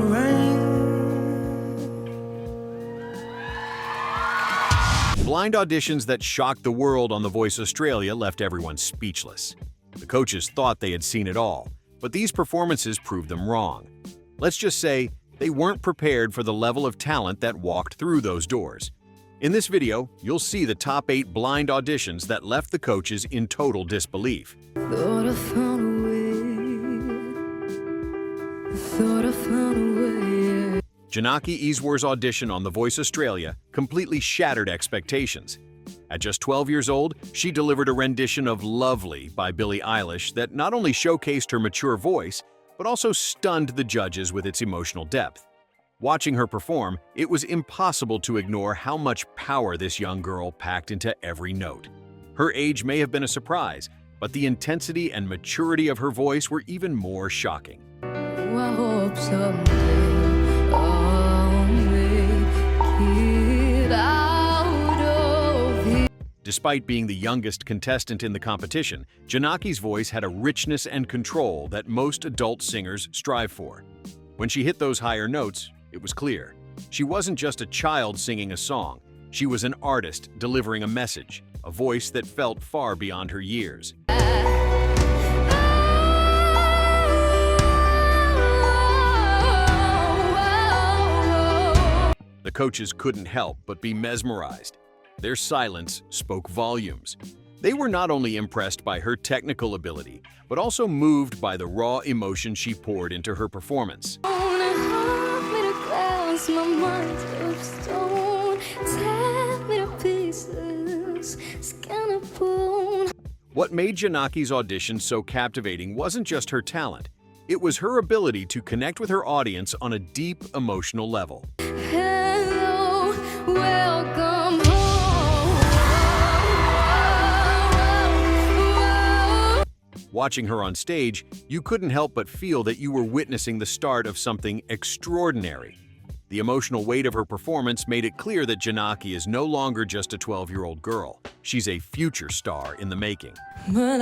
the rain. Blind auditions that shocked the world on The Voice Australia left everyone speechless. The coaches thought they had seen it all, but these performances proved them wrong. Let's just say they weren't prepared for the level of talent that walked through those doors. In this video, you'll see the top 8 blind auditions that left the coaches in total disbelief. Thought I found a way. Thought I found a way. Janaki Iswar's audition on The Voice Australia completely shattered expectations. At just 12 years old, she delivered a rendition of Lovely by Billie Eilish that not only showcased her mature voice, but also stunned the judges with its emotional depth. Watching her perform, it was impossible to ignore how much power this young girl packed into every note. Her age may have been a surprise, but the intensity and maturity of her voice were even more shocking. Oh, I hope someday I'll make it out of here. Despite being the youngest contestant in the competition, Janaki's voice had a richness and control that most adult singers strive for. When she hit those higher notes, it was clear. She wasn't just a child singing a song. She was an artist delivering a message, a voice that felt far beyond her years. The coaches couldn't help but be mesmerized. Their silence spoke volumes. They were not only impressed by her technical ability, but also moved by the raw emotion she poured into her performance. My mind's of stone, tear me to pieces, skin and bone. What made Janaki's audition so captivating wasn't just her talent. It was her ability to connect with her audience on a deep emotional level. Hello, welcome home. Watching her on stage, you couldn't help but feel that you were witnessing the start of something extraordinary. The emotional weight of her performance made it clear that Janaki is no longer just a 12-year-old girl. She's a future star in the making. But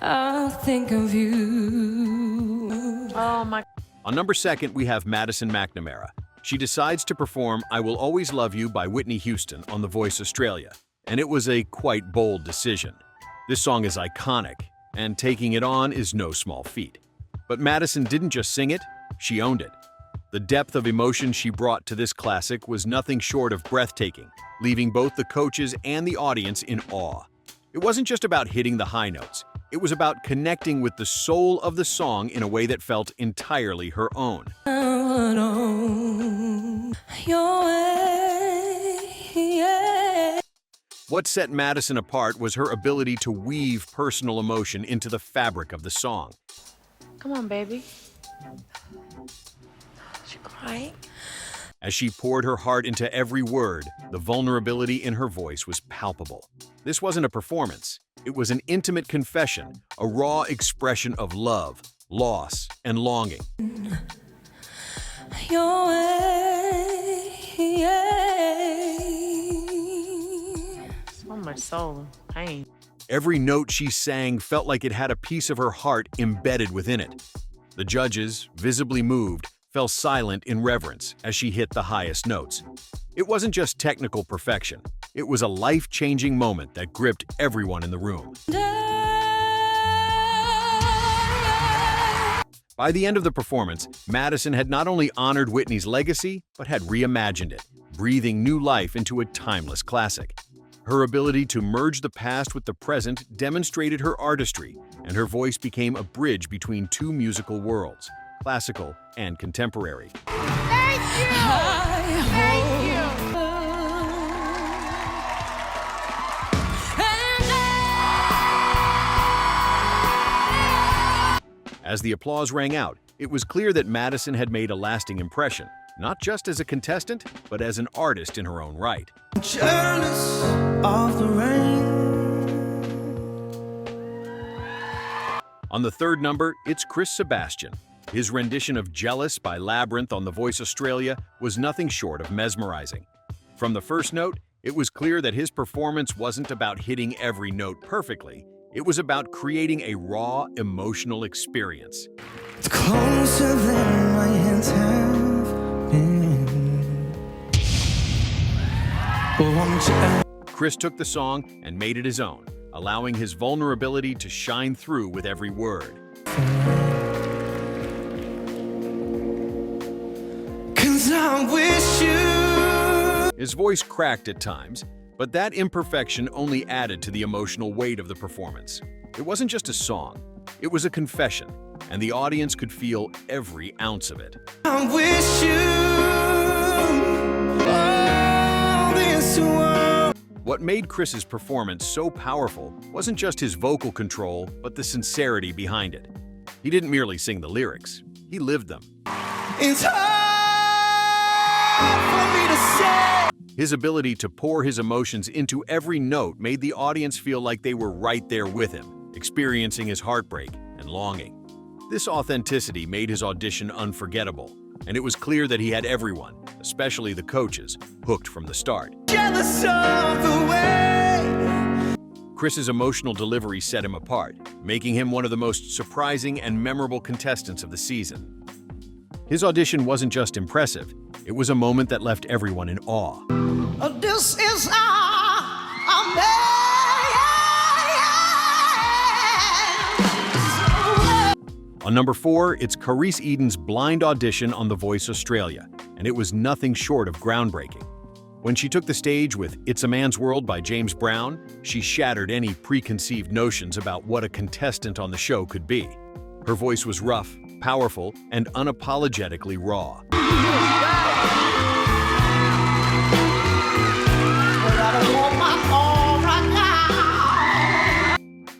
I'll think of you. Oh my. On number 2, we have Madison McNamara. She decides to perform I Will Always Love You by Whitney Houston on The Voice Australia, and it was a quite bold decision. This song is iconic, and taking it on is no small feat. But Madison didn't just sing it, she owned it. The depth of emotion she brought to this classic was nothing short of breathtaking, leaving both the coaches and the audience in awe. It wasn't just about hitting the high notes. It was about connecting with the soul of the song in a way that felt entirely her own. Your way, yeah. What set Madison apart was her ability to weave personal emotion into the fabric of the song. Come on, baby. She crying? As she poured her heart into every word, the vulnerability in her voice was palpable. This wasn't a performance. It was an intimate confession, a raw expression of love, loss, and longing. Your way, yeah. So much soul and pain. Every note she sang felt like it had a piece of her heart embedded within it. The judges, visibly moved, fell silent in reverence as she hit the highest notes. It wasn't just technical perfection. It was a life-changing moment that gripped everyone in the room. By the end of the performance, Madison had not only honored Whitney's legacy, but had reimagined it, breathing new life into a timeless classic. Her ability to merge the past with the present demonstrated her artistry, and her voice became a bridge between two musical worlds, classical and contemporary. Thank you! Thank you! As the applause rang out, it was clear that Madison had made a lasting impression, not just as a contestant, but as an artist in her own right. Jealous of the rain. On the 3rd number, it's Chris Sebastian. His rendition of Jealous by Labyrinth on The Voice Australia was nothing short of mesmerizing. From the first note, it was clear that his performance wasn't about hitting every note perfectly. It was about creating a raw, emotional experience. It's closer than my hands have been. Oh, won't you Chris took the song and made it his own, allowing his vulnerability to shine through with every word. 'Cause I wish you. His voice cracked at times, but that imperfection only added to the emotional weight of the performance. It wasn't just a song, it was a confession, and the audience could feel every ounce of it. I wish you all this world. What made Chris's performance so powerful wasn't just his vocal control, but the sincerity behind it. He didn't merely sing the lyrics, he lived them. It's hard for me to say. His ability to pour his emotions into every note made the audience feel like they were right there with him, experiencing his heartbreak and longing. This authenticity made his audition unforgettable, and it was clear that he had everyone, especially the coaches, hooked from the start. Jealous of the way. Chris's emotional delivery set him apart, making him one of the most surprising and memorable contestants of the season. His audition wasn't just impressive, it was a moment that left everyone in awe. This is our On number 4, it's Carice Eden's blind audition on The Voice Australia, and it was nothing short of groundbreaking. When she took the stage with It's a Man's World by James Brown, she shattered any preconceived notions about what a contestant on the show could be. Her voice was rough, powerful, and unapologetically raw.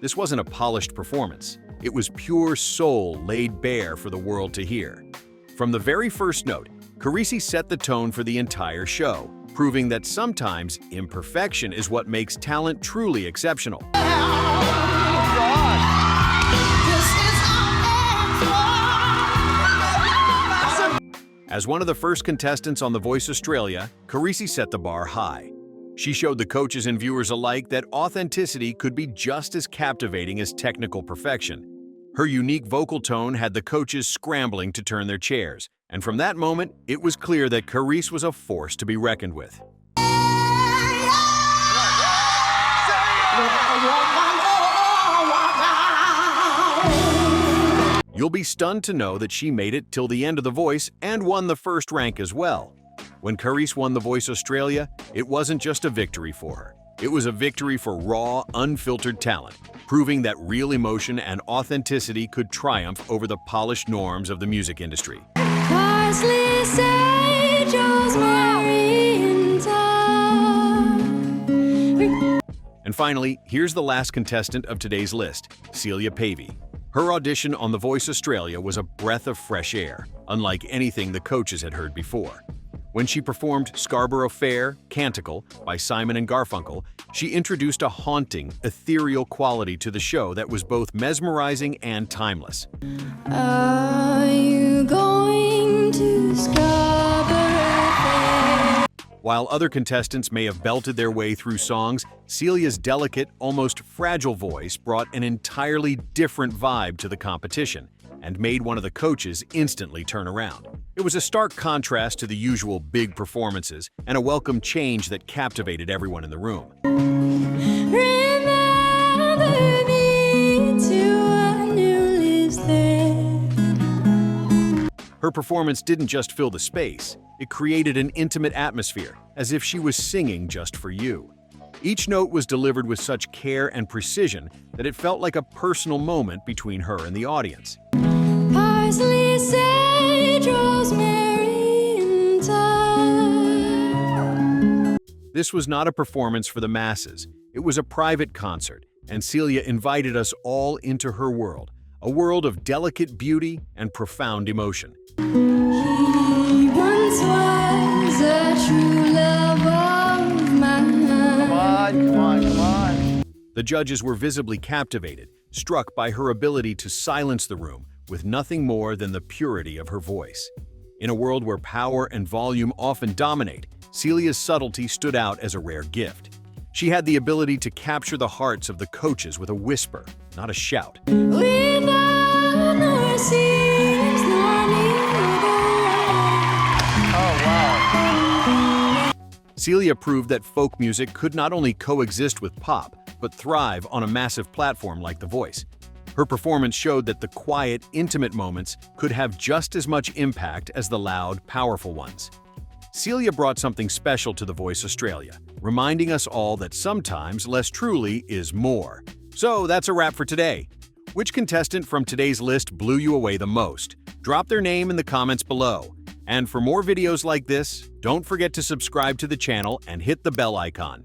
This wasn't a polished performance. It was pure soul laid bare for the world to hear. From the very first note, Carice set the tone for the entire show, proving that sometimes imperfection is what makes talent truly exceptional. As one of the first contestants on The Voice Australia, Carice set the bar high. She showed the coaches and viewers alike that authenticity could be just as captivating as technical perfection. Her unique vocal tone had the coaches scrambling to turn their chairs, and from that moment, it was clear that Carice was a force to be reckoned with. You'll be stunned to know that she made it till the end of The Voice and won the first rank as well. When Carice won The Voice Australia, it wasn't just a victory for her. It was a victory for raw, unfiltered talent, proving that real emotion and authenticity could triumph over the polished norms of the music industry. Parsley, sage, rosemary, and thyme. And finally, here's the last contestant of today's list, Celia Pavey. Her audition on The Voice Australia was a breath of fresh air, unlike anything the coaches had heard before. When she performed Scarborough Fair, Canticle by Simon and Garfunkel, she introduced a haunting, ethereal quality to the show that was both mesmerizing and timeless. Are you going to Scarborough Fair? While other contestants may have belted their way through songs, Celia's delicate, almost fragile voice brought an entirely different vibe to the competition and made one of the coaches instantly turn around. It was a stark contrast to the usual big performances and a welcome change that captivated everyone in the room. Remember me to one who lives there. Her performance didn't just fill the space, it created an intimate atmosphere, as if she was singing just for you. Each note was delivered with such care and precision that it felt like a personal moment between her and the audience. Parsley, sage, rosemary, and thyme. This was not a performance for the masses. It was a private concert, and Celia invited us all into her world, a world of delicate beauty and profound emotion. He once was a true love of mine. Come on. The judges were visibly captivated, struck by her ability to silence the room with nothing more than the purity of her voice. In a world where power and volume often dominate, Celia's subtlety stood out as a rare gift. She had the ability to capture the hearts of the coaches with a whisper, not a shout. Without mercy, it's not Oh, wow. Celia proved that folk music could not only coexist with pop, but thrive on a massive platform like The Voice. Her performance showed that the quiet, intimate moments could have just as much impact as the loud, powerful ones. Celia brought something special to The Voice Australia, reminding us all that sometimes less truly is more. So that's a wrap for today. Which contestant from today's list blew you away the most? Drop their name in the comments below. And for more videos like this, don't forget to subscribe to the channel and hit the bell icon.